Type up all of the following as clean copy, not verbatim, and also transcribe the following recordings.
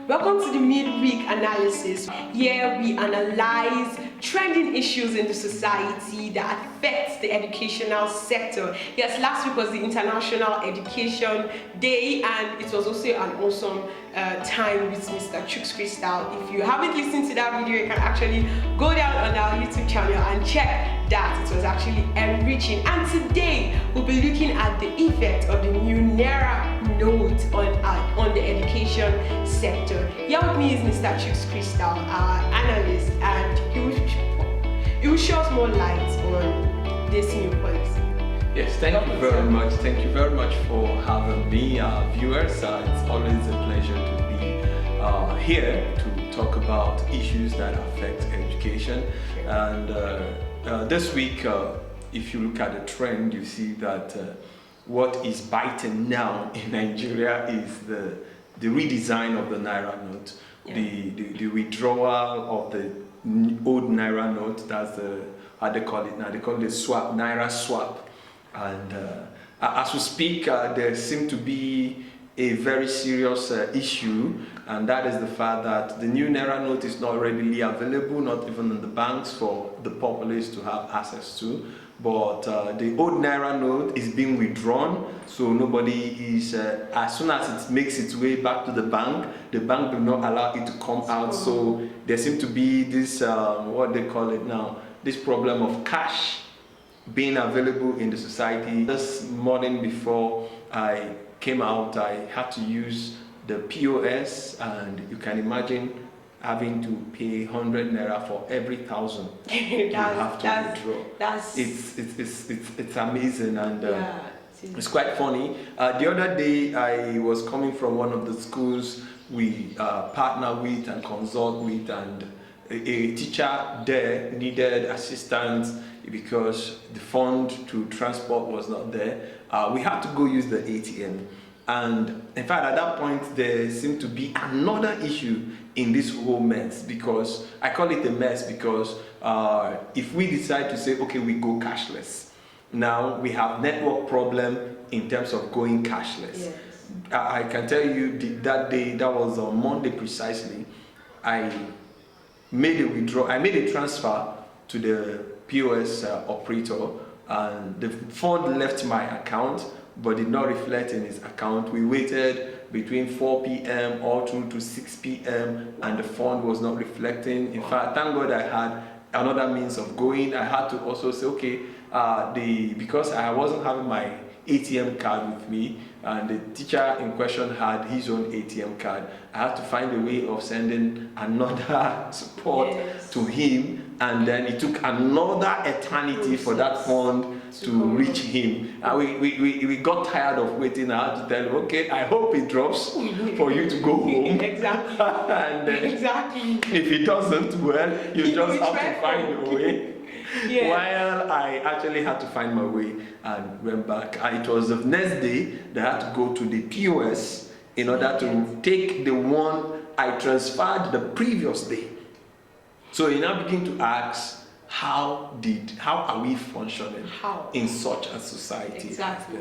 Welcome to the midweek analysis. Here we analyze trending issues in the society that affects the educational sector. Yes, last week was the International Education Day, and it was also an awesome time with Mr. Chooks Crystal. If you haven't listened to that video, you can actually go down on our YouTube channel and check that. It was actually enriching. And today we'll be looking at the effect of the new Naira Note on the education sector. Here with me is Mr. Chooks Crystal, our analyst, and he will show us more light on this new policy. Yes, thank you very much. Thank you very much for having me, viewers. It's always a pleasure to be here to talk about issues that affect education. And this week, if you look at the trend, you see that what is biting now in Nigeria is the redesign of the Naira Note, the withdrawal of the old Naira Note. That's the, how they call it now. They call it the swap, Naira swap. And as we speak, there seems to be a very serious issue, and that is the fact that the new Naira Note is not readily available, not even in the banks for the populace to have access to. But the old Naira Note is being withdrawn, so nobody is, as soon as it makes its way back to the bank will not allow it to come out. So there seems to be this, what they call it now, this problem of cash being available in the society. This morning before I came out, I had to use the POS, and you can imagine having to pay 100 Naira for every 1,000 you have to withdraw. It's amazing, and it's quite funny. The other day I was coming from one of the schools we partner with and consult with, and a teacher there needed assistance because the fund to transport was not there. We had to go use the ATM. And in fact, at that point, there seemed to be another issue in this whole mess, because I call it a mess because if we decide to say, okay, we go cashless, now we have network problem in terms of going cashless. Yes. I can tell you that day, that was on Monday precisely, I made a transfer to the POS operator, and the fund left my account but did not reflect in his account. We waited between 4 p.m. all through to 6 p.m. and the fund was not reflecting. In fact, thank God I had another means of going. I had to also say, okay, because I wasn't having my ATM card with me, and the teacher in question had his own ATM card, I had to find a way of sending another support to him, and then it took another eternity for that fund to reach him. We got tired of waiting. I had to tell him, okay, I hope it drops for you to go home. Exactly. And if it doesn't, well, you just have to find a way. Yeah. While I actually had to find my way and went back. It was the next day that I had to go to the POS in order to take the one I transferred the previous day. So you now begin to ask, how are we functioning in such a society? Exactly.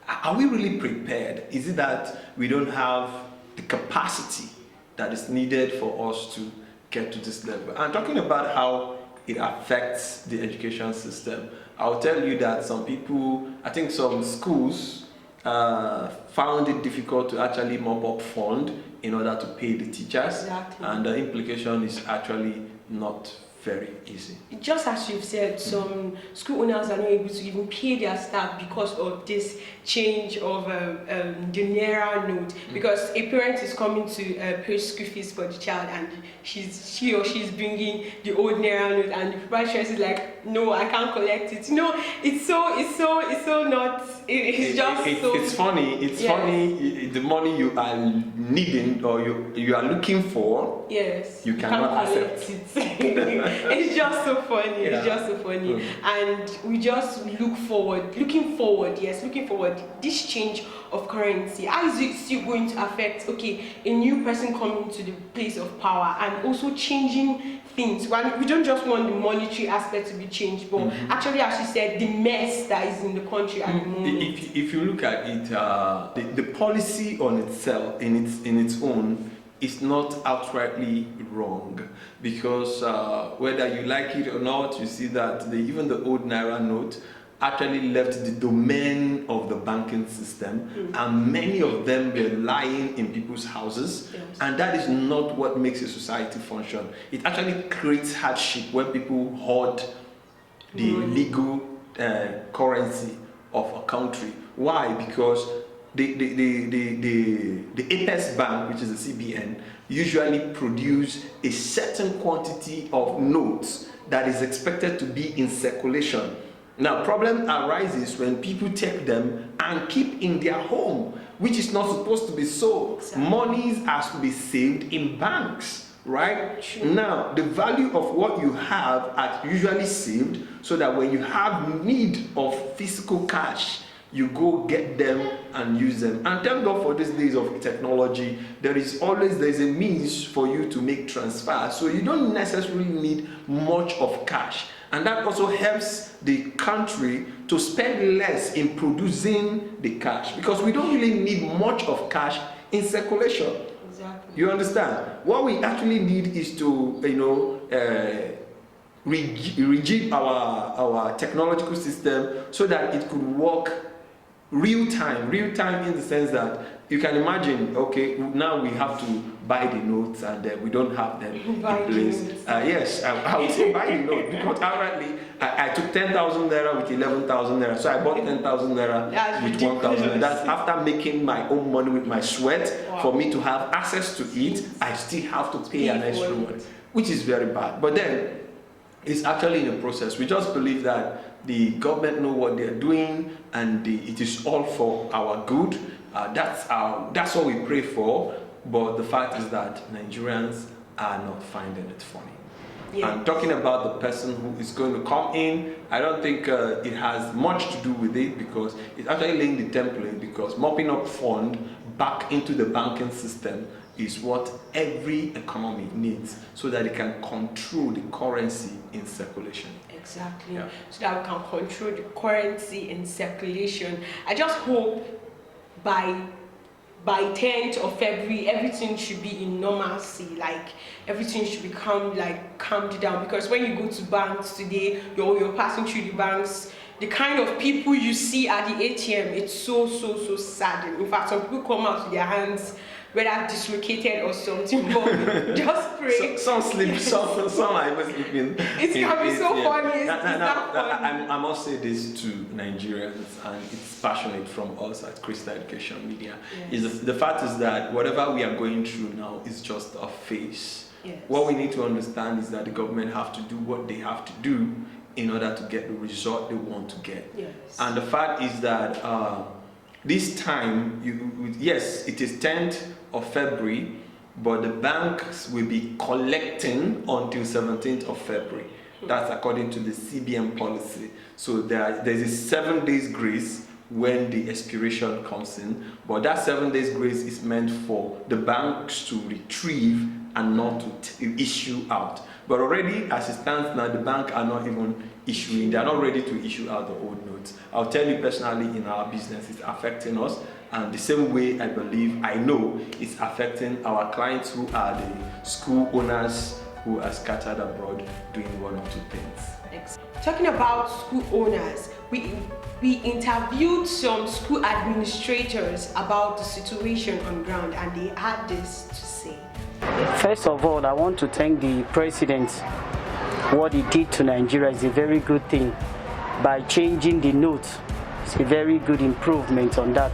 Are we really prepared? Is it that we don't have the capacity that is needed for us to get to this level? I'm talking about how it affects the education system. I'll tell you that some people, I think some schools found it difficult to actually mop up fund in order to pay the teachers. Exactly. And the implication is actually not very easy. Just as you've said, some school owners are not able to even pay their staff because of this change of the Naira Note. Because a parent is coming to pay school fees for the child, and she or she's bringing the old Naira Note, and the proprietor is like, no, I can't collect it. No, it's so not. It's funny. It's funny. The money you are needing or you are looking for, yes, you cannot accept it. It's just so funny. Yeah. It's just so funny. And we just looking forward. This change of currency, how is it still going to affect, okay, a new person coming to the place of power and also changing things? We don't just want the monetary aspect to be changed, but actually, as you said, the mess that is in the country at the moment. If you look at it, the policy on itself, in its own, is not outrightly wrong, because whether you like it or not, you see that even the old Naira note actually left the domain of the banking system, and many of them were lying in people's houses. Yes. And that is not what makes a society function. It actually creates hardship when people hoard the legal currency of a country. Why? Because the Apex Bank, which is the CBN, usually produce a certain quantity of notes that is expected to be in circulation. Now, problem arises when people take them and keep in their home, which is not supposed to be so. Exactly. Monies has to be saved in banks, right? True. Now, the value of what you have are usually saved so that when you have need of physical cash, you go get them and use them. And thank God for these days of technology, there's a means for you to make transfers, so you don't necessarily need much of cash. And that also helps the country to spend less in producing the cash, because we don't really need much of cash in circulation. Exactly. You understand? What we actually need is to, rejig our technological system so that it could work real time in the sense that you can imagine, okay, now we have to buy the notes and we don't have them in place. Yes, I would say buy the note, because apparently I took 10,000 naira with 11,000 naira, so I bought 10,000 naira with 1,000 naira. That's after making my own money with my sweat. Wow. For me to have access to it, I still have to pay an extra money, which is very bad. But then it's actually in a process. We just believe that the government know what they're doing, and it is all for our good. That's what we pray for. But the fact is that Nigerians are not finding it funny. Yeah. And talking about the person who is going to come in, I don't think it has much to do with it, because it's actually laying the template, because mopping up fund back into the banking system is what every economy needs, so that it can control the currency in circulation. Exactly. Yeah. So that we can control the currency in circulation. I just hope by 10th of February everything should be in normalcy, like everything should become like calmed down, because when you go to banks today, you're passing through the banks, the kind of people you see at the ATM, it's so sad. In fact, some people come out with their hands whether dislocated or something, but just pray. Some sleep, some are even sleeping. It can be so funny. It's not funny. I must say this to Nigerians, and it's passionate from us at Crystal Education Media. Yes. Is the fact is that whatever we are going through now is just a phase. Yes. What we need to understand is that the government have to do what they have to do in order to get the result they want to get. Yes. And the fact is that this time, yes, it is 10th of February, but the banks will be collecting until 17th of February. That's according to the CBN policy. So there's a 7 days grace when the expiration comes in, but that 7 days grace is meant for the banks to retrieve and not to issue out. But already, as it stands now, the bank are not even issuing. They are not ready to issue out the old notes. I'll tell you personally, in our business, it's affecting us. And the same way I know it's affecting our clients who are the school owners who are scattered abroad doing one or two things. Talking about school owners, we interviewed some school administrators about the situation on ground, and they had this to say. First of all, I want to thank the president. What he did to Nigeria is a very good thing. By changing the note, it's a very good improvement on that.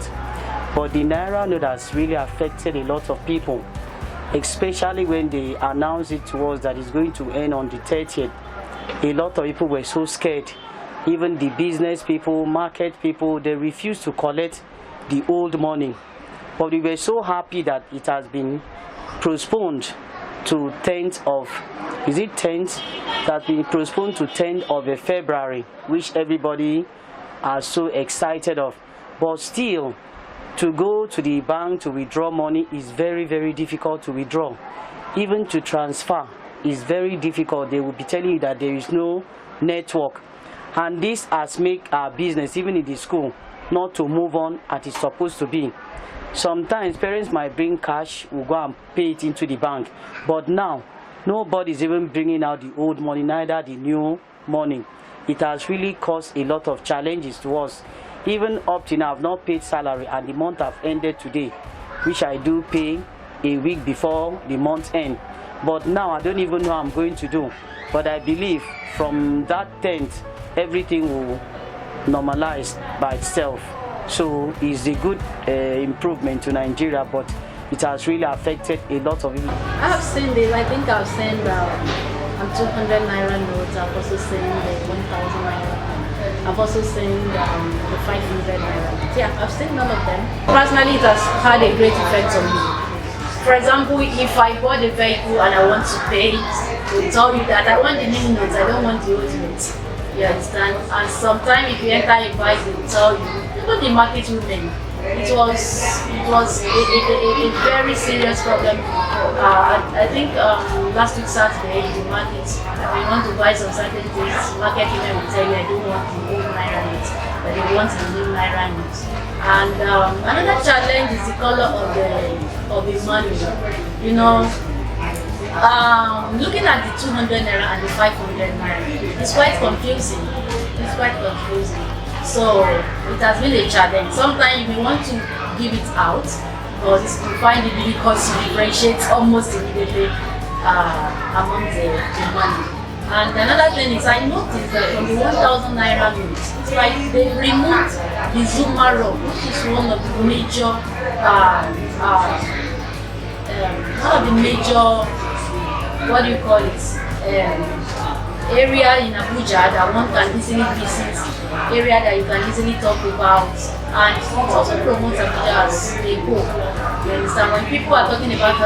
But the Naira note has really affected a lot of people, especially when they announced it to us that it's going to end on the 30th. A lot of people were so scared. Even the business people, market people, they refused to collect the old money. But we were so happy that it has been postponed to 10th of, is it 10th? That's been postponed to 10th of February, which everybody are so excited of. But still, to go to the bank to withdraw money is very, very difficult to withdraw. Even to transfer is very difficult. They will be telling you that there is no network. And this has made our business, even in the school, not to move on as it's supposed to be. Sometimes parents might bring cash, we'll go and pay it into the bank. But now, nobody's even bringing out the old money, neither the new money. It has really caused a lot of challenges to us. Even up to now, I've not paid salary and the month have ended today, which I do pay a week before the month end. But now I don't even know what I'm going to do. But I believe from that 10th, everything will normalize by itself. So it's a good improvement to Nigeria, but it has really affected a lot of people. I have seen this. I think I've seen the 200 Naira notes. I've also seen the 1,000 Naira. I've also seen the 500 Naira. Yeah, I've seen none of them. Personally, it has had a great effect on me. For example, if I bought a vehicle and I want to pay, it will tell you that I want the new notes, I don't want the old notes. You understand? And sometimes if you enter a bike, they will tell you, even the market women, it was a very serious problem. I think last week Saturday in the market, if you want to buy some certain things, market women will tell you, I don't want the old Naira notes, but they want the new Naira notes. And another challenge is the color of the money. You know, looking at the 200 Naira and the 500 Naira, it's quite confusing. It's quite confusing. So it has been a challenge. Sometimes you may want to give it out, but you find it difficult to differentiate almost immediately among the money. And another thing is, I noticed that from the 1,000 Naira notes, it's like they removed the Zuma rock, which is one of the major, what do you call it? Area in Abuja that one can easily visit, area that you can easily talk about, and it also promotes Abuja as a whole. You understand? When people are talking about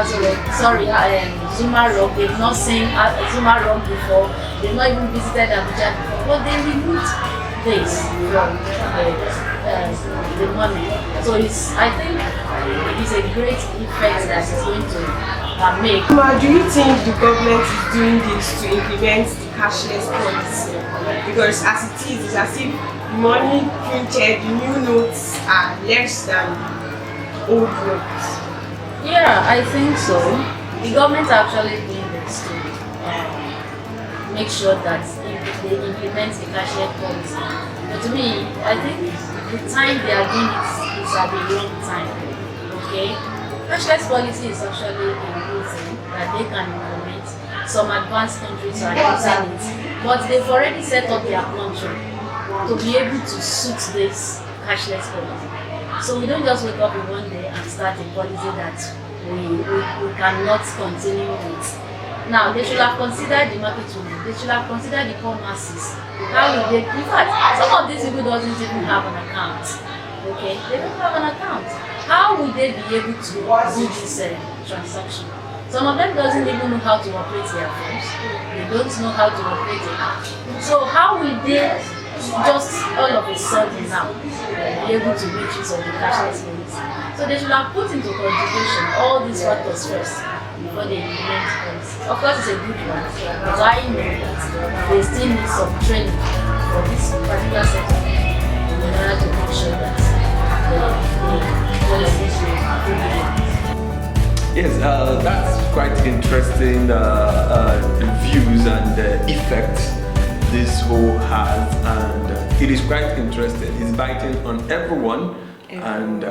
Zuma Rock, they've not seen Zuma Rock before, they've not even visited Abuja before, but they removed this from the money. So I think it's a great effect that it's going to make. Do you think the government is doing this to implement the cashless policy? Because as it is, it's as if money printed, the new notes are less than old notes. Yeah, I think so. The government are actually doing this to make sure that they implement the cashless policy. But to me, I think the time they are doing it is at the wrong time. Okay? Cashless policy is actually a good thing that they can implement. Some advanced countries are using it, but they've already set up their country to be able to suit this cashless policy. So we don't just wake up in one day and start a policy that we cannot continue with. Now, they should have considered the market women, they should have considered the poor masses. How will they, in fact, some of these people doesn't even have an account. Okay, they don't have an account. How will they be able to do this transaction? Some of them doesn't even know how to operate their phones. They don't know how to operate the app. So how will they just all of a sudden now be able to make use of the cashless policy? So they should have put into consideration all these factors first before they implement the policy. Of course, it's a good one, but I know that they still need some training for this particular sector in order to make sure that Yes, that's quite interesting views and effect this whole has, and it is quite interesting. It's biting on everyone, and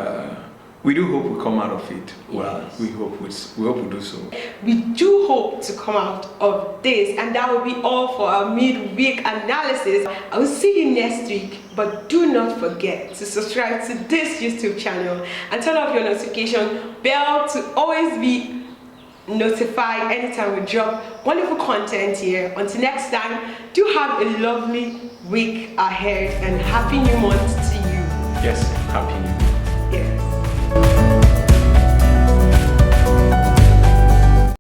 we do hope we come out of it. Well, yes. we hope we do so. We do hope to come out of this, and that will be all for our midweek analysis. I will see you next week, but do not forget to subscribe to this YouTube channel and turn off your notification bell to always be notified anytime we drop wonderful content here. Until next time, do have a lovely week ahead and happy new month to you. Yes, happy new month.